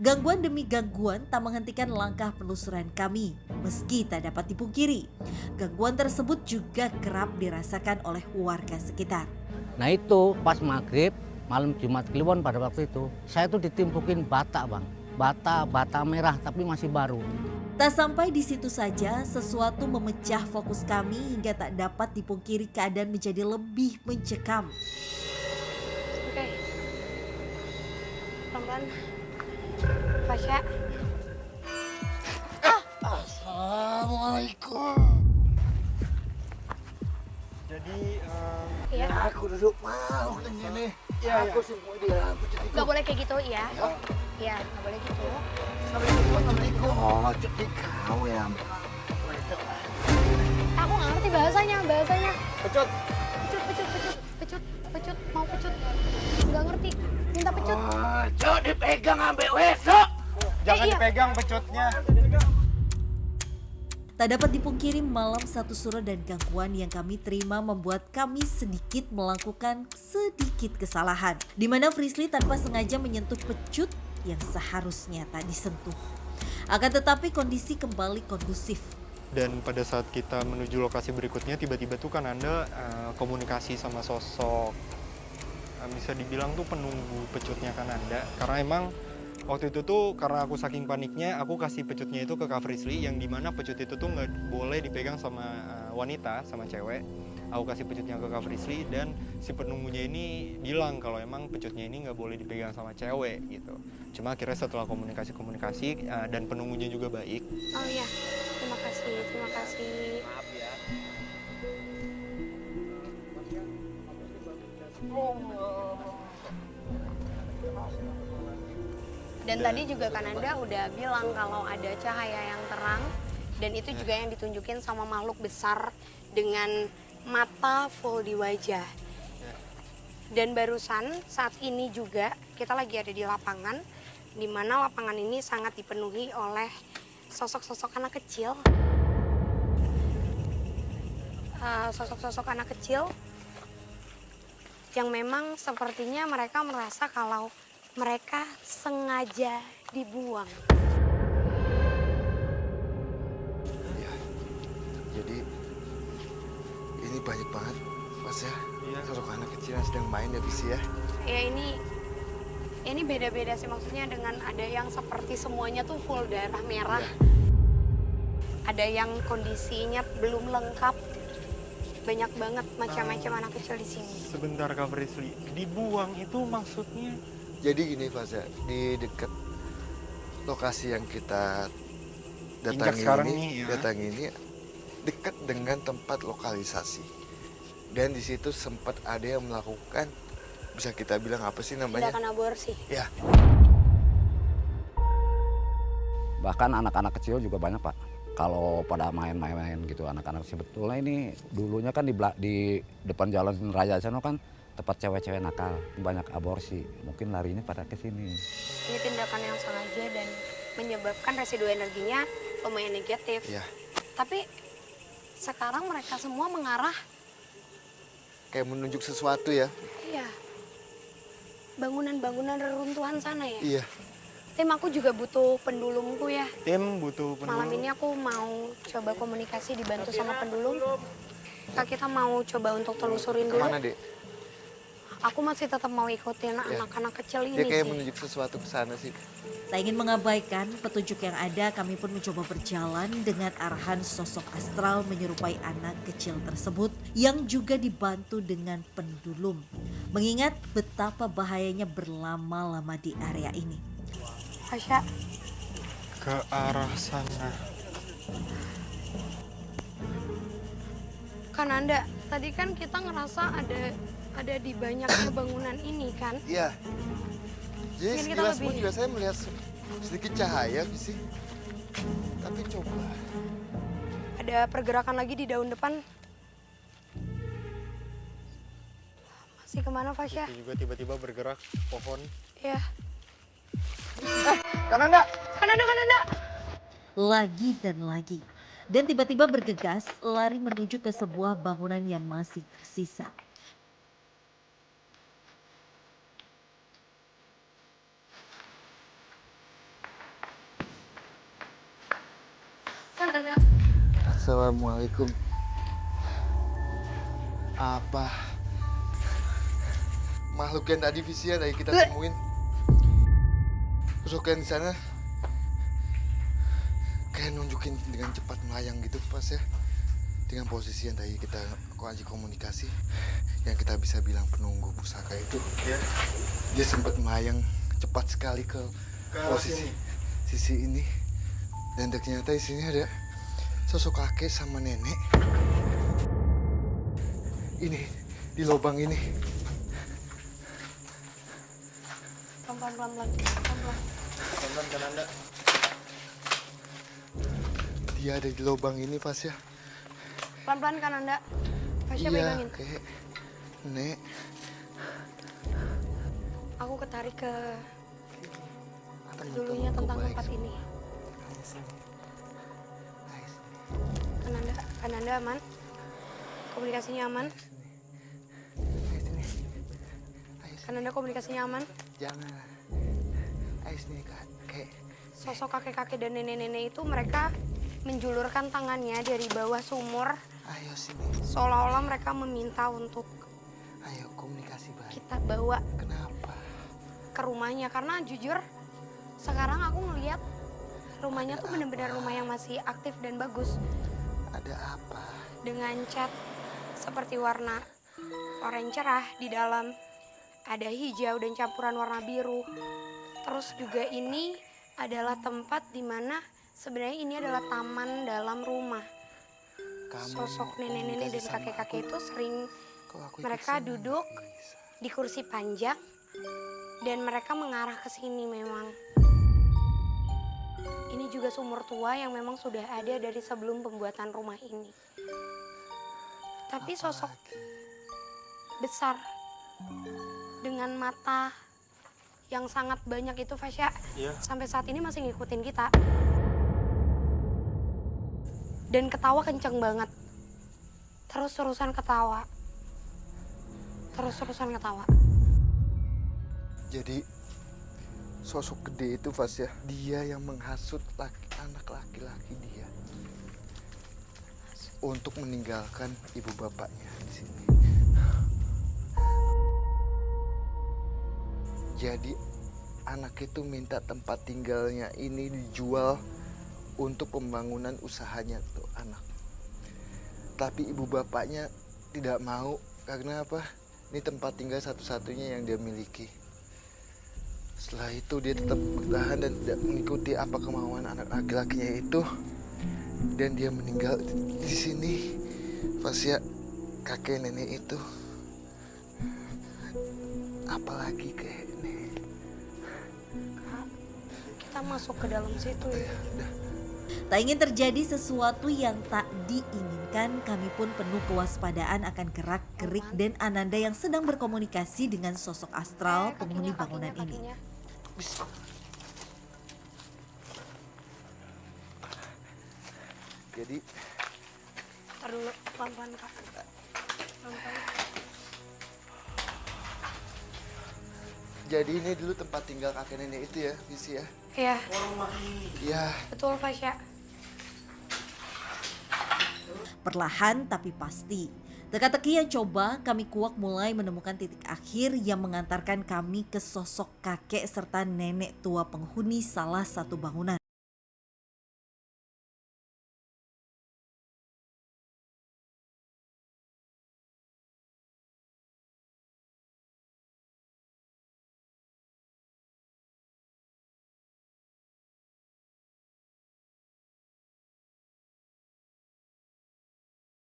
Gangguan demi gangguan tak menghentikan langkah penelusuran kami, meski tak dapat dipungkiri. Gangguan tersebut juga kerap dirasakan oleh warga sekitar. Nah itu pas maghrib, malam Jumat Kliwon pada waktu itu, saya tuh ditimpukin bata bang. Bata merah tapi masih baru. Tak sampai di situ saja, sesuatu memecah fokus kami hingga tak dapat dipungkiri keadaan menjadi lebih mencekam. Oke, pelan-pelan. Fasya. Assalamualaikum. Jadi, Iya. aku duduk mau ini. Ya, aku sih mau dia. Gak boleh kayak gitu, iya. Iya, gak boleh gitu. Assalamualaikum. Oh, jadi kau ya. Aku gak ngerti bahasanya. Pecut. Pecut. Mau pecut. Gak ngerti. Minta pecut. Oh, cok dipegang ambil wesok. Jangan dipegang pecutnya. Tak dapat dipungkiri malam satu sura dan gangguan yang kami terima membuat kami sedikit melakukan sedikit kesalahan. Di mana Frisly tanpa sengaja menyentuh pecut yang seharusnya tak disentuh. Akan tetapi kondisi kembali kondusif. Dan pada saat kita menuju lokasi berikutnya, tiba-tiba tuh kan Anda komunikasi sama sosok, bisa dibilang tuh penunggu pecutnya kan Anda. Karena emang waktu itu tuh karena aku saking paniknya, aku kasih pecutnya itu ke Kak Frisly, yang dimana pecut itu tuh nggak boleh dipegang sama wanita, sama cewek. Aku kasih pecutnya ke Kak Frisly dan si penunggunya ini bilang kalau emang pecutnya ini nggak boleh dipegang sama cewek gitu. Cuma akhirnya setelah komunikasi dan penunggunya juga baik. Oh iya, terima kasih. Maaf ya. Dan tadi juga kan Anda udah bilang kalau ada cahaya yang terang. Dan itu juga yang ditunjukin sama makhluk besar dengan mata full di wajah. Dan barusan saat ini juga kita lagi ada di lapangan. Di mana lapangan ini sangat dipenuhi oleh sosok-sosok anak kecil. Sosok-sosok anak kecil yang memang sepertinya mereka merasa kalau mereka sengaja dibuang. Ya, jadi ini banyak banget, Mas ya. Iya. Sosok anak kecil yang sedang main ya, Bisi ya. Ya ini beda-beda sih, maksudnya dengan ada yang seperti semuanya tuh full darah merah. Iya. Ada yang kondisinya belum lengkap. Banyak banget macam-macam anak kecil di sini. Sebentar Kak Frisly, dibuang itu maksudnya? Jadi gini, Mas ya, di dekat lokasi yang kita Injak sekarang datangi nih, ya. ini dekat dengan tempat lokalisasi. Dan di situ sempat ada yang melakukan, bisa kita bilang apa sih namanya? Tindakan aborsi. Ya, Bahkan anak-anak kecil juga banyak Pak. Kalau pada main-main gitu anak-anak sebetulnya ini dulunya kan di depan jalan raya sana kan tempat cewek-cewek nakal, banyak aborsi. Mungkin larinya pada ke sini. Ini tindakan yang sengaja dan menyebabkan residu energinya lumayan negatif. ya, Tapi sekarang mereka semua mengarah, kayak menunjuk sesuatu ya. iya, bangunan-bangunan reruntuhan sana ya. Iya. Tim, aku juga butuh pendulumku ya. Tim butuh Malam ini aku mau coba komunikasi dibantu sama pendulum. Kak, kita mau coba untuk telusurin dulu. Kemana, Dek? Aku masih tetap mau ikutin anak-anak kecil Dia ini kayak sih. menunjuk sesuatu ke sana sih. Tak ingin mengabaikan petunjuk yang ada, kami pun mencoba berjalan dengan arahan sosok astral menyerupai anak kecil tersebut yang juga dibantu dengan pendulum. Mengingat betapa bahayanya berlama-lama di area ini. Fasya, ke arah sana. kan Anda, tadi kan kita ngerasa ada di banyak bangunan ini kan? Iya. Jadi Mungkin kita sekilas pun lebih- juga saya melihat sedikit cahaya sih. Tapi coba. Ada pergerakan lagi di daun depan. Masih kemana Fasya? Itu juga tiba-tiba bergerak pohon. Ya. Kananda! Kan Anda. Lagi dan lagi. Dan tiba-tiba bergegas lari menuju ke sebuah bangunan yang masih tersisa. Assalamualaikum. Apa makhluk yang tadi Visia dari kita temuin? Sosok yang di sana kayak nunjukin dengan cepat melayang gitu pas ya. Dengan posisi yang tadi kita komunikasi, yang kita bisa bilang penunggu pusaka itu, ya. Dia sempat melayang cepat sekali ke posisi sisi ini. Dan ternyata di sini ada sosok kakek sama nenek. Ini di lubang ini. Pelan-pelan. Pelan-pelan kan Anda. Dia ada di lubang ini pas ya. Pelan-pelan kan Anda. Fasya Iya, pegangin. kayak Nek. Aku ketarik ke Temen-temen dulunya kok tentang baik tempat semua. ini. Nice. Kan Anda aman? Komunikasinya aman? Kan Anda komunikasinya aman? Jangan. Ayo sini kak. Kayak Sosok kakek-kakek dan nenek-nenek itu mereka menjulurkan tangannya dari bawah sumur, ayo sini. seolah-olah mereka meminta untuk Ayo komunikasi baik. kita bawa Kenapa? ke rumahnya. Karena jujur sekarang aku ngeliat rumahnya tuh benar-benar rumah yang masih aktif dan bagus, Ada apa? dengan cat seperti warna oranye cerah, di dalam ada hijau dan campuran warna biru. Terus juga ini adalah tempat di mana sebenarnya ini adalah taman dalam rumah. Kamu Sosok nenek-nenek dan komunikasi sama kakek-kakek aku. itu sering Kok aku ikut mereka senang? duduk Bisa. di kursi panjang dan mereka mengarah ke sini memang. Ini juga sumur tua yang memang sudah ada dari sebelum pembuatan rumah ini. Tapi sosok Apalagi? besar dengan mata yang sangat banyak itu Fasya Iya. sampai saat ini masih ngikutin kita. Dan ketawa kenceng banget. Terus-terusan ketawa. Jadi sosok gede itu Fasya, dia yang menghasut anak laki-laki dia untuk meninggalkan ibu bapaknya di sini. Jadi anak itu minta tempat tinggalnya ini dijual untuk pembangunan usahanya tuh anak. Tapi ibu bapaknya tidak mau karena apa? Ini tempat tinggal satu-satunya yang dia miliki. Setelah itu dia tetap bertahan dan tidak mengikuti apa kemauan anak laki-lakinya itu. Dan dia meninggal di sini. Fasya, kakek nenek itu. Apalagi kayak nenek. Kita masuk ke dalam situ ya. Tak ingin terjadi sesuatu yang tak diinginkan, kami pun penuh kewaspadaan akan gerak-gerik dan Ananda yang sedang berkomunikasi dengan sosok astral penghuni bangunan ini. Kakinya. Jadi Ntar dulu, pelan-pelan Kak. Pelan-pelan. Jadi ini dulu tempat tinggal kakek nenek itu ya, Visi ya? Iya, Iya. betul Fasya. Perlahan tapi pasti, teka-teki yang coba kami kuak mulai menemukan titik akhir yang mengantarkan kami ke sosok kakek serta nenek tua penghuni salah satu bangunan.